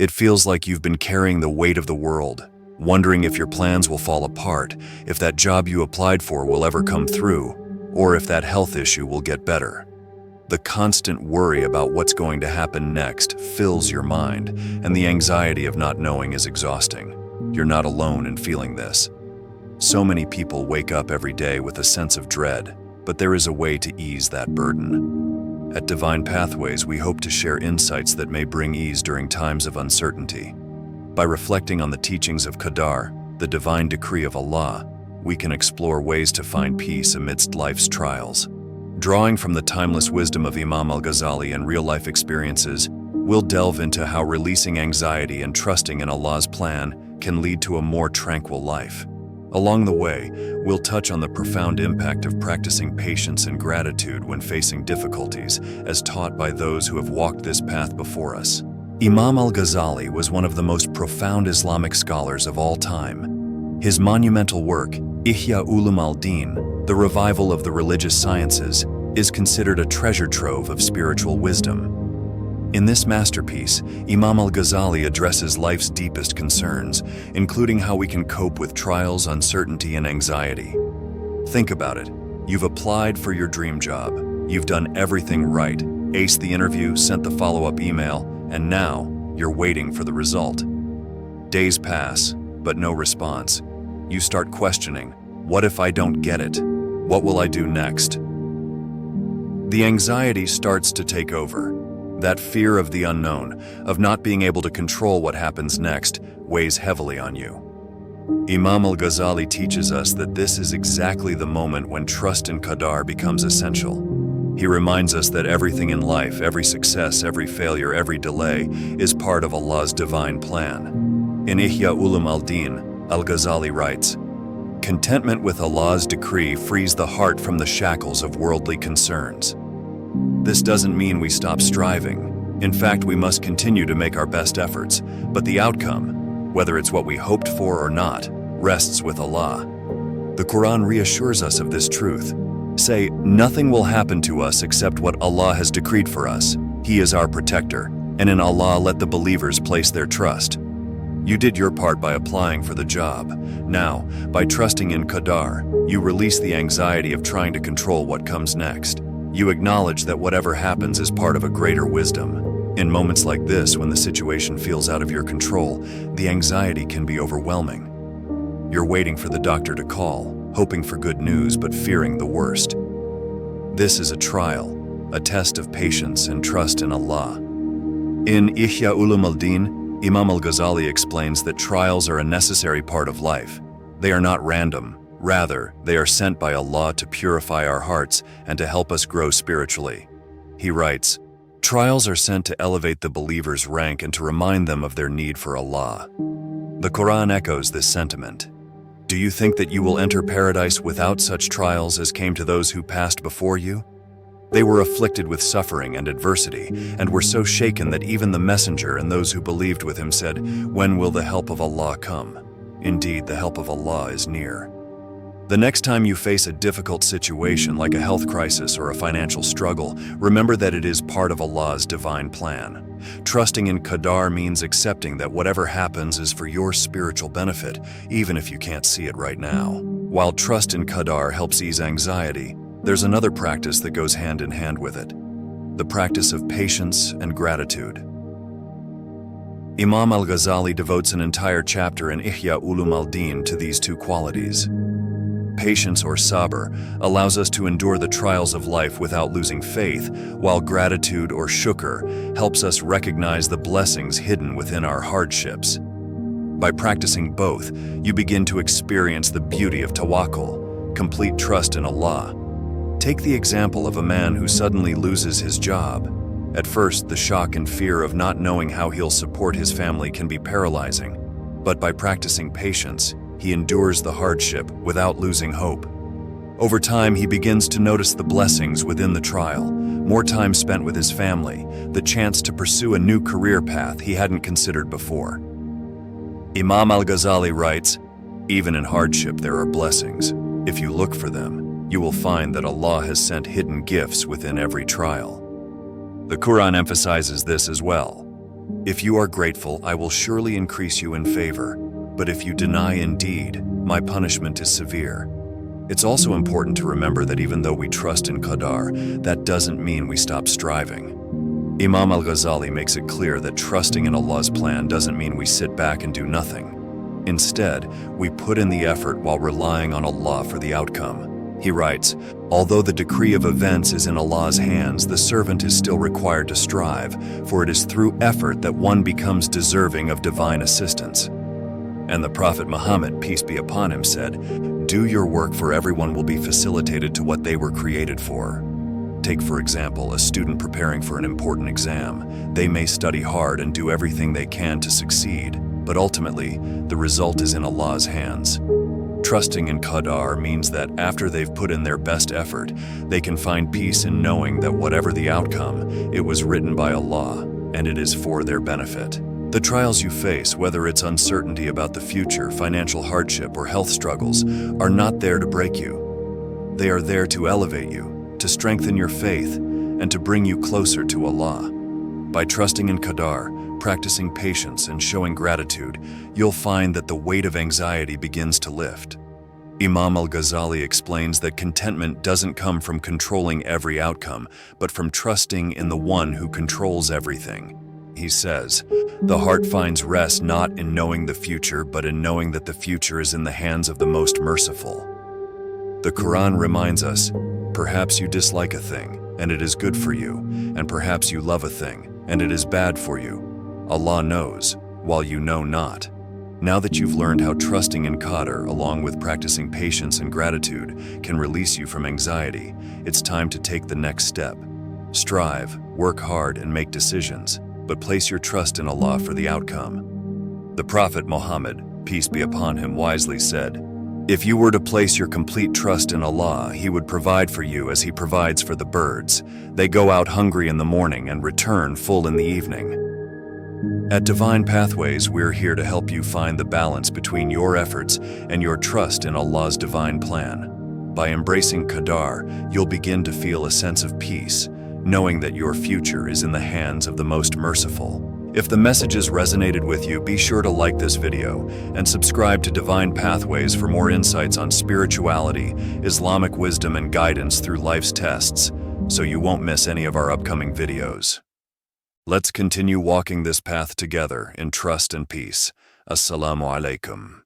It feels like you've been carrying the weight of the world, wondering if your plans will fall apart, if that job you applied for will ever come through, or if that health issue will get better. The constant worry about what's going to happen next fills your mind, and the anxiety of not knowing is exhausting. You're not alone in feeling this. So many people wake up every day with a sense of dread, but there is a way to ease that burden. At Divine Pathways, we hope to share insights that may bring ease during times of uncertainty. By reflecting on the teachings of Qadar, the divine decree of Allah, we can explore ways to find peace amidst life's trials. Drawing from the timeless wisdom of Imam Al-Ghazali and real-life experiences, we'll delve into how releasing anxiety and trusting in Allah's plan can lead to a more tranquil life. Along the way, we'll touch on the profound impact of practicing patience and gratitude when facing difficulties, as taught by those who have walked this path before us. Imam Al-Ghazali was one of the most profound Islamic scholars of all time. His monumental work, Ihya Ulum al-Din, the revival of the religious sciences, is considered a treasure trove of spiritual wisdom. In this masterpiece, Imam Al-Ghazali addresses life's deepest concerns, including how we can cope with trials, uncertainty, and anxiety. Think about it. You've applied for your dream job. You've done everything right, aced the interview, sent the follow-up email, and now you're waiting for the result. Days pass, but no response. You start questioning, what if I don't get it? What will I do next? The anxiety starts to take over. That fear of the unknown, of not being able to control what happens next, weighs heavily on you. Imam Al-Ghazali teaches us that this is exactly the moment when trust in Qadar becomes essential. He reminds us that everything in life, every success, every failure, every delay, is part of Allah's divine plan. In Ihya Ulum al-Din, Al-Ghazali writes, "Contentment with Allah's decree frees the heart from the shackles of worldly concerns." This doesn't mean we stop striving. In fact, we must continue to make our best efforts, but the outcome, whether it's what we hoped for or not, rests with Allah. The Quran reassures us of this truth. Say, nothing will happen to us except what Allah has decreed for us. He is our protector, and in Allah let the believers place their trust. You did your part by applying for the job. Now, by trusting in Qadar, you release the anxiety of trying to control what comes next. You acknowledge that whatever happens is part of a greater wisdom. In moments like this, when the situation feels out of your control, the anxiety can be overwhelming. You're waiting for the doctor to call, hoping for good news but fearing the worst. This is a trial, a test of patience and trust in Allah. In Ihya Ulum al-Din, Imam Al-Ghazali explains that trials are a necessary part of life. They are not random. Rather, they are sent by Allah to purify our hearts and to help us grow spiritually. He writes, "Trials are sent to elevate the believer's rank and to remind them of their need for Allah." The Quran echoes this sentiment. Do you think that you will enter paradise without such trials as came to those who passed before you? They were afflicted with suffering and adversity, and were so shaken that even the messenger and those who believed with him said, "When will the help of Allah come?" Indeed, the help of Allah is near. The next time you face a difficult situation like a health crisis or a financial struggle, remember that it is part of Allah's divine plan. Trusting in Qadar means accepting that whatever happens is for your spiritual benefit, even if you can't see it right now. While trust in Qadar helps ease anxiety, there's another practice that goes hand in hand with it: the practice of patience and gratitude. Imam Al-Ghazali devotes an entire chapter in Ihya Ulum al-Din to these two qualities. Patience, or sabr, allows us to endure the trials of life without losing faith, while gratitude, or shukr, helps us recognize the blessings hidden within our hardships. By practicing both, you begin to experience the beauty of tawakkul, complete trust in Allah. Take the example of a man who suddenly loses his job. At first, the shock and fear of not knowing how he'll support his family can be paralyzing, but by practicing patience, he endures the hardship without losing hope. Over time, he begins to notice the blessings within the trial: more time spent with his family, the chance to pursue a new career path he hadn't considered before. Imam Al-Ghazali writes, "Even in hardship there are blessings. If you look for them, you will find that Allah has sent hidden gifts within every trial." The Quran emphasizes this as well. If you are grateful, I will surely increase you in favor, but if you deny indeed, my punishment is severe. It's also important to remember that even though we trust in Qadar, that doesn't mean we stop striving. Imam Al-Ghazali makes it clear that trusting in Allah's plan doesn't mean we sit back and do nothing. Instead, we put in the effort while relying on Allah for the outcome. He writes, "Although the decree of events is in Allah's hands, the servant is still required to strive, for it is through effort that one becomes deserving of divine assistance." And the Prophet Muhammad, peace be upon him, said, "Do your work, for everyone will be facilitated to what they were created for." Take, for example, a student preparing for an important exam. They may study hard and do everything they can to succeed, but ultimately, the result is in Allah's hands. Trusting in Qadar means that after they've put in their best effort, they can find peace in knowing that whatever the outcome, it was written by Allah, and it is for their benefit. The trials you face, whether it's uncertainty about the future, financial hardship, or health struggles, are not there to break you. They are there to elevate you, to strengthen your faith, and to bring you closer to Allah. By trusting in Qadar, practicing patience, and showing gratitude, you'll find that the weight of anxiety begins to lift. Imam Al-Ghazali explains that contentment doesn't come from controlling every outcome, but from trusting in the one who controls everything. He says, "The heart finds rest not in knowing the future, but in knowing that the future is in the hands of the most merciful." The Quran reminds us, "Perhaps you dislike a thing, and it is good for you, and perhaps you love a thing, and it is bad for you. Allah knows, while you know not." Now that you've learned how trusting in Qadar, along with practicing patience and gratitude, can release you from anxiety, it's time to take the next step. Strive, work hard, and make decisions, but place your trust in Allah for the outcome. The Prophet Muhammad, peace be upon him, wisely said, "If you were to place your complete trust in Allah, He would provide for you as He provides for the birds. They go out hungry in the morning and return full in the evening." At Divine Pathways, we're here to help you find the balance between your efforts and your trust in Allah's divine plan. By embracing Qadar, you'll begin to feel a sense of peace, knowing that your future is in the hands of the most merciful. If the messages resonated with you, be sure to like this video and subscribe to Divine Pathways for more insights on spirituality, Islamic wisdom, and guidance through life's tests, so you won't miss any of our upcoming videos. Let's continue walking this path together in trust and peace. Assalamu alaikum.